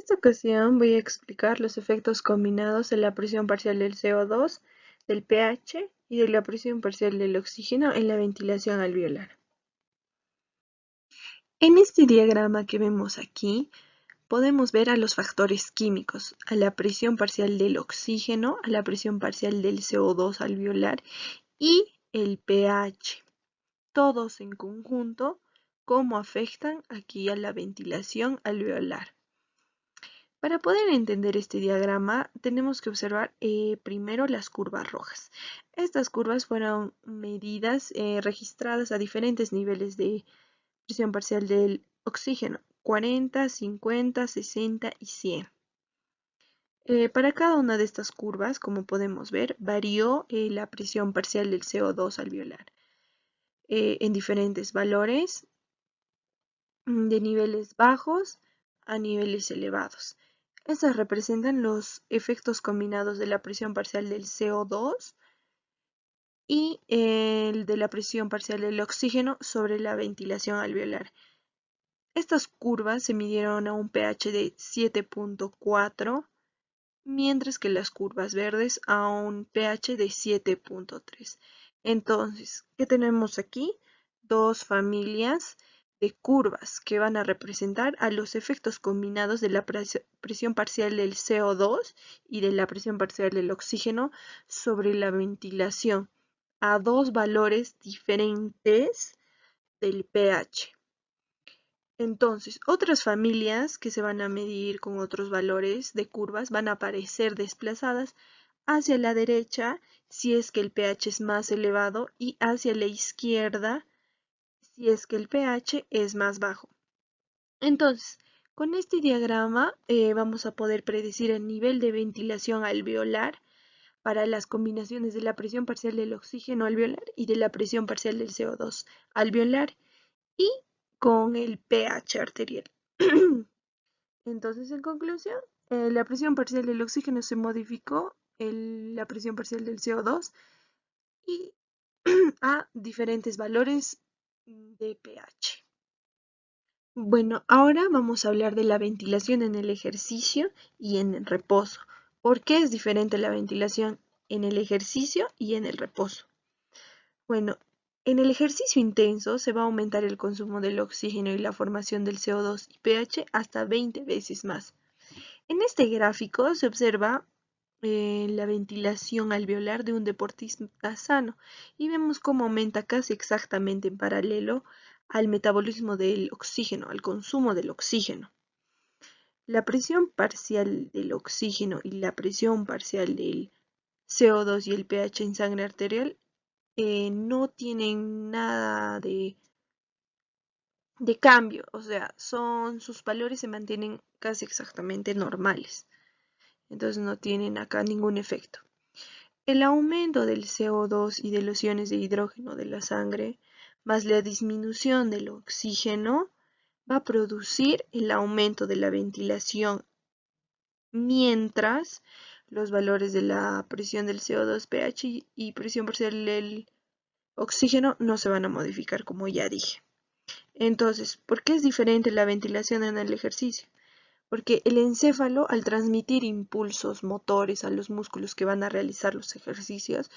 esta ocasión voy a explicar los efectos combinados de la presión parcial del CO2, del pH y de la presión parcial del oxígeno en la ventilación alveolar. En este diagrama que vemos aquí, podemos ver a los factores químicos, a la presión parcial del oxígeno, a la presión parcial del CO2 alveolar y el pH. Todos en conjunto, cómo afectan aquí a la ventilación alveolar. Para poder entender este diagrama, tenemos que observar primero las curvas rojas. Estas curvas fueron medidas, registradas a diferentes niveles de presión parcial del oxígeno, 40, 50, 60 y 100. Para cada una de estas curvas, como podemos ver, varió la presión parcial del CO2 alveolar en diferentes valores, de niveles bajos a niveles elevados. Estas representan los efectos combinados de la presión parcial del CO2 y el de la presión parcial del oxígeno sobre la ventilación alveolar. Estas curvas se midieron a un pH de 7.4, mientras que las curvas verdes a un pH de 7.3. Entonces, ¿qué tenemos aquí? Dos familias de curvas que van a representar a los efectos combinados de la presión parcial del CO2 y de la presión parcial del oxígeno sobre la ventilación a dos valores diferentes del pH. Entonces, otras familias que se van a medir con otros valores de curvas van a aparecer desplazadas hacia la derecha si es que el pH es más elevado y hacia la izquierda si es que el pH es más bajo. Entonces, con este diagrama vamos a poder predecir el nivel de ventilación alveolar para las combinaciones de la presión parcial del oxígeno alveolar y de la presión parcial del CO2 alveolar y con el pH arterial. Entonces, en conclusión, la presión parcial del oxígeno se modificó, la presión parcial del CO2 y a diferentes valores de pH. Bueno, ahora vamos a hablar de la ventilación en el ejercicio y en el reposo. ¿Por qué es diferente la ventilación en el ejercicio y en el reposo? Bueno, en el ejercicio intenso se va a aumentar el consumo del oxígeno y la formación del CO2 y pH hasta 20 veces más. En este gráfico se observa la ventilación alveolar de un deportista sano y vemos cómo aumenta casi exactamente en paralelo al metabolismo del oxígeno, al consumo del oxígeno. La presión parcial del oxígeno y la presión parcial del CO2 y el pH en sangre arterial no tienen nada de cambio, o sea, sus valores se mantienen casi exactamente normales. Entonces no tienen acá ningún efecto. El aumento del CO2 y de los iones de hidrógeno de la sangre, más la disminución del oxígeno, va a producir el aumento de la ventilación, mientras los valores de la presión del CO2, pH y presión parcial del oxígeno no se van a modificar, como ya dije. Entonces, ¿por qué es diferente la ventilación en el ejercicio? Porque el encéfalo, al transmitir impulsos motores a los músculos que van a realizar los ejercicios,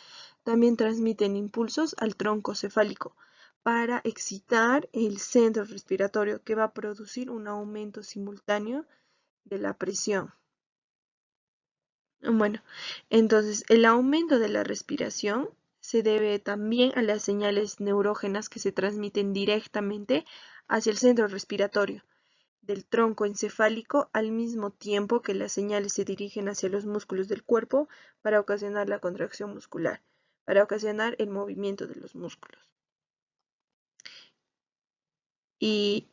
también transmiten impulsos al tronco cefálico para excitar el centro respiratorio, que va a producir un aumento simultáneo de la presión. Bueno, entonces el aumento de la respiración se debe también a las señales neurógenas que se transmiten directamente hacia el centro respiratorio del tronco encefálico al mismo tiempo que las señales se dirigen hacia los músculos del cuerpo para ocasionar la contracción muscular, para ocasionar el movimiento de los músculos. Y